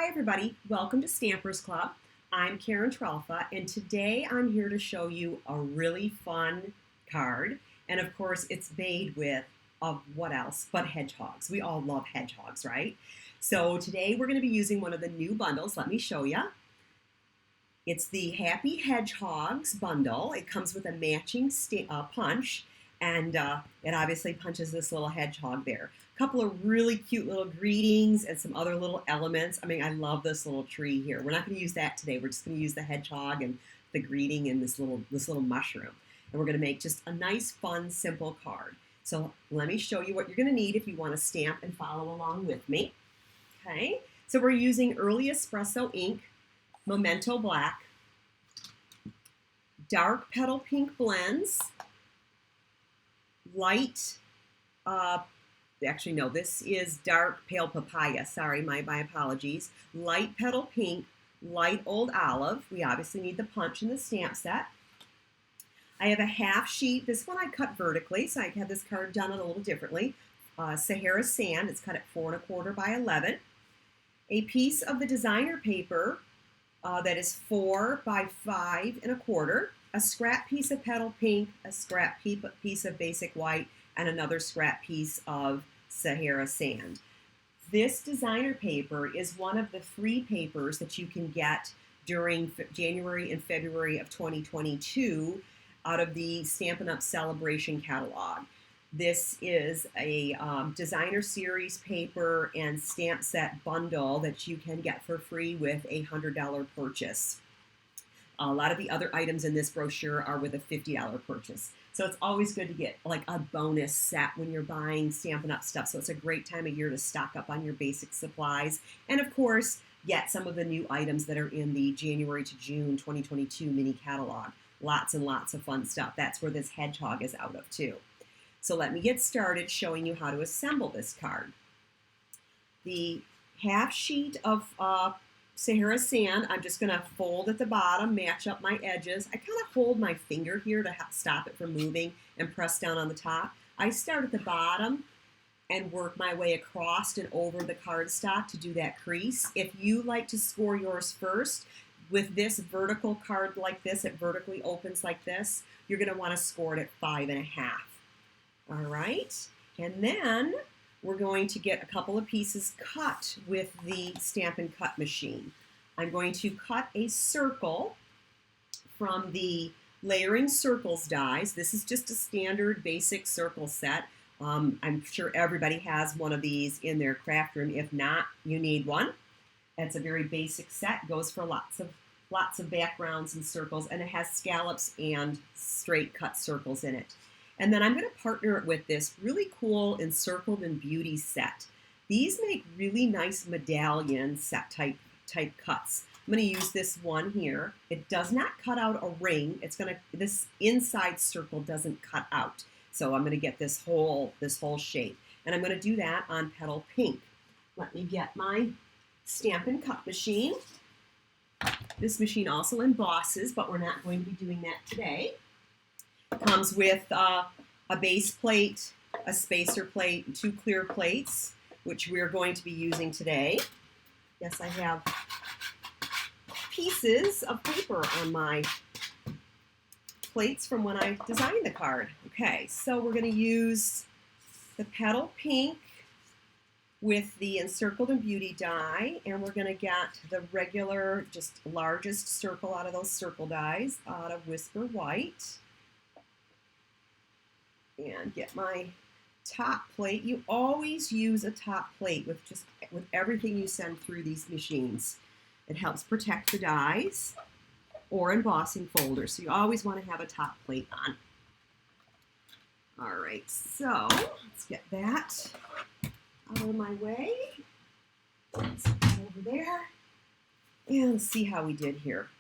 Hi everybody, welcome to Stampers Club. I'm Karen Trelfa, and today I'm here to show you a really fun card. And of course it's made with, of what else but hedgehogs. We all love hedgehogs, right? So today we're going to be using one of the new bundles. Let me show you. It's the Happy Hedgehogs bundle. It comes with a matching punch, and it obviously punches this little hedgehog there. A couple of really cute little greetings and some other little elements. I mean, I love this little tree here. We're not going to use that today. We're just going to use the hedgehog and the greeting and this little mushroom. And we're going to make just a nice, fun, simple card. So let me show you what you're going to need if you want to stamp and follow along with me. Okay, so we're using Early Espresso ink, Memento Black, dark petal pink blends, light, actually no, this is dark pale papaya, sorry, my apologies, light petal pink, light old olive. We obviously need the punch and the stamp set. I have a half sheet. This one I cut vertically, so I had this card done a little differently. Sahara Sand, it's cut at 4 1/4 by 11. A piece of the designer paper that is 4 by 5 1/4, a scrap piece of petal pink, a scrap piece of basic white, and another scrap piece of Sahara Sand. This designer paper is one of the free papers that you can get during January and February of 2022 out of the Stampin' Up! Celebration catalog. This is a designer series paper and stamp set bundle that you can get for free with a $100 purchase. A lot of the other items in this brochure are with a $50 purchase. So it's always good to get like a bonus set when you're buying Stampin' Up! Stuff. So it's a great time of year to stock up on your basic supplies. And of course, get some of the new items that are in the January to June 2022 mini catalog. Lots and lots of fun stuff. That's where this hedgehog is out of too. So let me get started showing you how to assemble this card. The half sheet of Sahara Sand, I'm just going to fold at the bottom, match up my edges. I kind of hold my finger here to stop it from moving and press down on the top. I start at the bottom and work my way across and over the cardstock to do that crease. If you like to score yours first, with this vertical card like this, it vertically opens like this, you're going to want to score it at 5 1/2. All right, and then we're going to get a couple of pieces cut with the Stampin' Cut machine. I'm going to cut a circle from the Layering Circles dies. This is just a standard basic circle set. I'm sure everybody has one of these in their craft room. If not, you need one. It's a very basic set, goes for lots of backgrounds and circles, and it has scallops and straight cut circles in it. And then I'm going to partner it with this really cool Encircled in Beauty set. These make really nice medallion set type cuts. I'm going to use this one here. It does not cut out a ring. This inside circle doesn't cut out. So I'm going to get this whole shape. And I'm going to do that on petal pink. Let me get my Stampin' Cut machine. This machine also embosses, but we're not going to be doing that today. Comes with a base plate, a spacer plate, and 2 clear plates, which we're going to be using today. Yes, I have pieces of paper on my plates from when I designed the card. Okay, so we're going to use the petal pink with the Encircled in Beauty die, and we're going to get the regular, just largest circle out of those circle dies, out of Whisper White. And get my top plate. You always use a top plate with everything you send through these machines. It helps protect the dies or embossing folders, so you always want to have a top plate on. All right, so let's get that out of my way. Let's put that over there and see how we did here.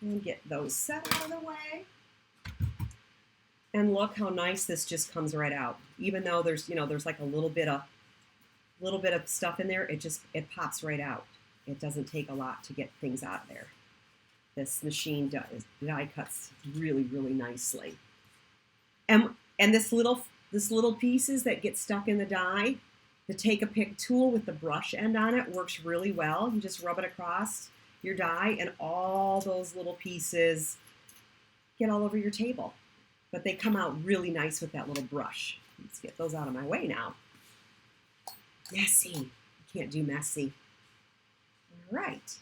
And get those set out of the way. And look how nice this just comes right out. Even though there's like a little bit of stuff in there, it pops right out. It doesn't take a lot to get things out of there. This machine die cuts really, really nicely. And this little pieces that get stuck in the die, The Take a Pick tool with the brush end on it works really well. You just rub it across your die and all those little pieces get all over your table. But they come out really nice with that little brush. Let's get those out of my way now. Messy. You can't do messy. All right.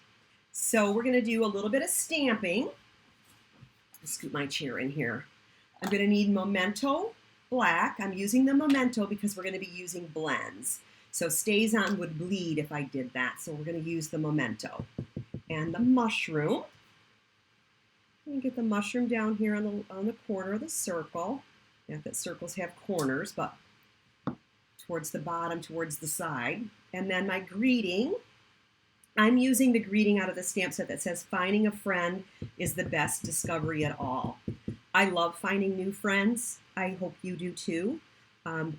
So we're going to do a little bit of stamping. I'll scoot my chair in here. I'm going to need Memento black. I'm using the Memento because we're going to be using blends. So Stays On would bleed if I did that. So we're going to use the Memento. And the mushroom. I'm going to get the mushroom down here on the corner of the circle. Not that circles have corners, but towards the bottom, towards the side. And then my greeting. I'm using the greeting out of the stamp set that says, "Finding a friend is the best discovery at all." I love finding new friends. I hope you do too.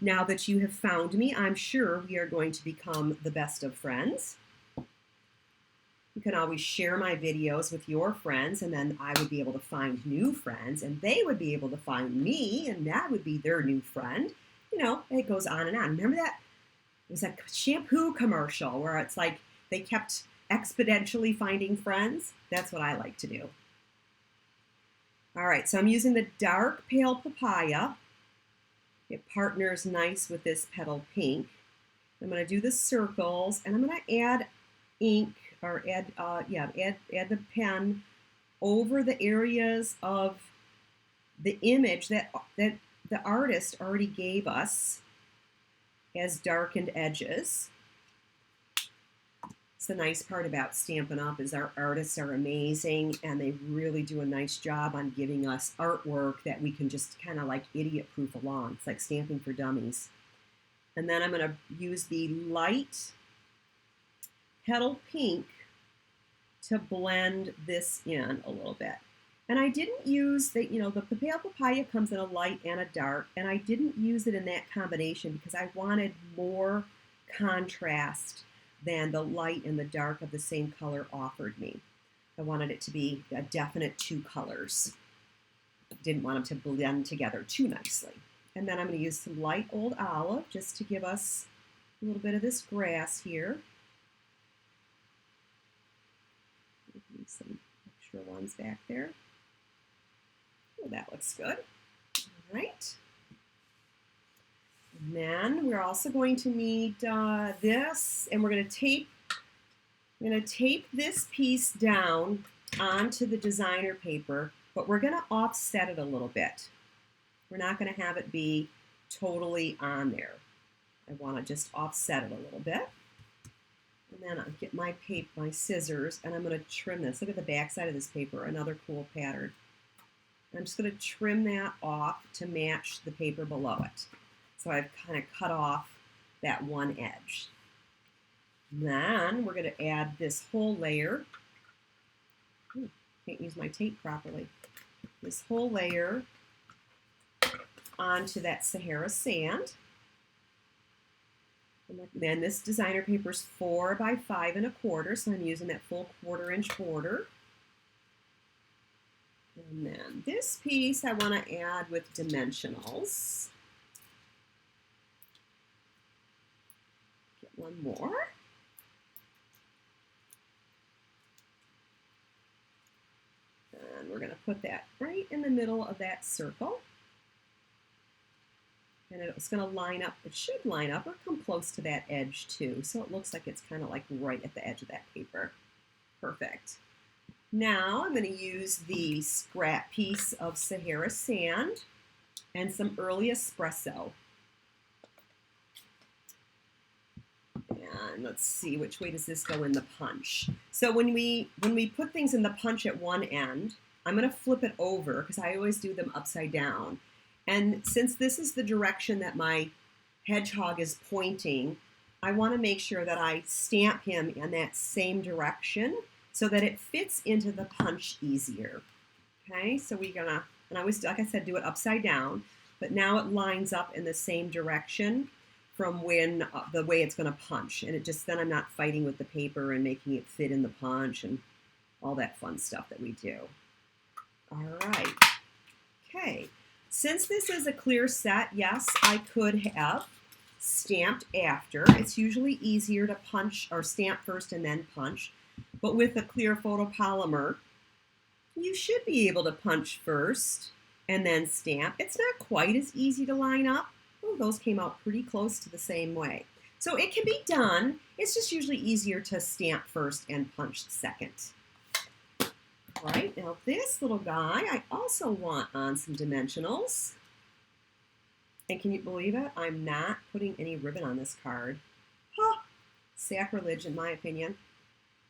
Now that you have found me, I'm sure we are going to become the best of friends. You can always share my videos with your friends, and then I would be able to find new friends, and they would be able to find me, and that would be their new friend. You know, it goes on and on. Remember that? It was a shampoo commercial where it's like they kept exponentially finding friends. That's what I like to do. All right, so I'm using the dark pale papaya. It partners nice with this petal pink. I'm going to do the circles, and I'm going to add ink, or add the pen over the areas of the image that the artist already gave us as darkened edges. The nice part about Stampin' Up! Is our artists are amazing, and they really do a nice job on giving us artwork that we can just kind of like idiot-proof along. It's like stamping for dummies. And then I'm going to use the light petal pink to blend this in a little bit. And I didn't use the pale papaya comes in a light and a dark, and I didn't use it in that combination because I wanted more contrast than the light and the dark of the same color offered me. I wanted it to be a definite two colors. Didn't want them to blend together too nicely. And then I'm going to use some light old olive just to give us a little bit of this grass here. Some extra ones back there. Oh, that looks good. All right. And then we're also going to need this, and we're going to tape this piece down onto the designer paper, but we're going to offset it a little bit. We're not going to have it be totally on there. I want to just offset it a little bit. And then I'll get my scissors, and I'm going to trim this. Look at the back side of this paper, another cool pattern. I'm just going to trim that off to match the paper below it. So I've kind of cut off that one edge. Then we're going to add this whole layer. Ooh, can't use my tape properly. This whole layer onto that Sahara sand. And then this designer paper is 4 by 5 1/4, so I'm using that full 1/4-inch border. And then this piece I want to add with dimensionals. Get one more. And we're going to put that right in the middle of that circle. And it's going to line up, it should line up or come close to that edge too. So it looks like it's kind of like right at the edge of that paper. Perfect. Now I'm going to use the scrap piece of Sahara sand and some early espresso. And let's see, which way does this go in the punch? So when we put things in the punch at one end, I'm going to flip it over because I always do them upside down. And since this is the direction that my hedgehog is pointing, I want to make sure that I stamp him in that same direction so that it fits into the punch easier. Okay, so we're gonna, and I always, like I said, do it upside down, but now it lines up in the same direction from when the way it's gonna punch. And it just, then I'm not fighting with the paper and making it fit in the punch and all that fun stuff that we do. All right, okay. Since this is a clear set, yes, I could have stamped after. It's usually easier to punch or stamp first and then punch. But with a clear photopolymer, you should be able to punch first and then stamp. It's not quite as easy to line up. Oh, those came out pretty close to the same way. So it can be done. It's just usually easier to stamp first and punch second. All right, now this little guy, I also want on some dimensionals. And can you believe it? I'm not putting any ribbon on this card. Huh, sacrilege in my opinion.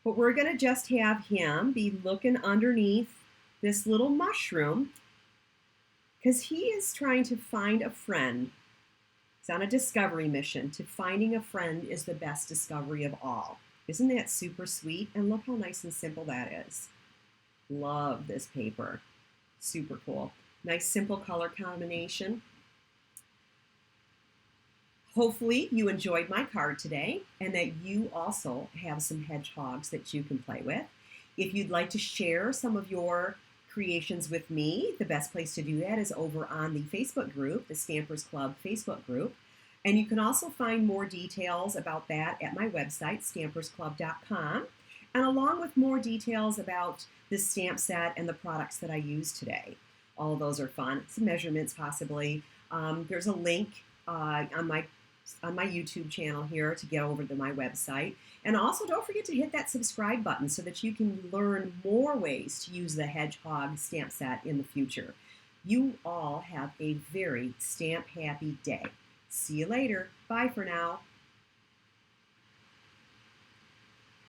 But we're going to just have him be looking underneath this little mushroom because he is trying to find a friend. He's on a discovery mission. To finding a friend is the best discovery of all. Isn't that super sweet? And look how nice and simple that is. Love this paper. Super cool. Nice simple color combination. Hopefully you enjoyed my card today and that you also have some hedgehogs that you can play with. If you'd like to share some of your creations with me, the best place to do that is over on the Facebook group, the Stampers Club Facebook group. And you can also find more details about that at my website, stampersclub.com, and along with more details about this stamp set and the products that I use today. All of those are fun. Some measurements possibly. There's a link on my YouTube channel here to get over to my website. And also don't forget to hit that subscribe button so that you can learn more ways to use the Hedgehog stamp set in the future. You all have a very stamp happy day. See you later. Bye for now.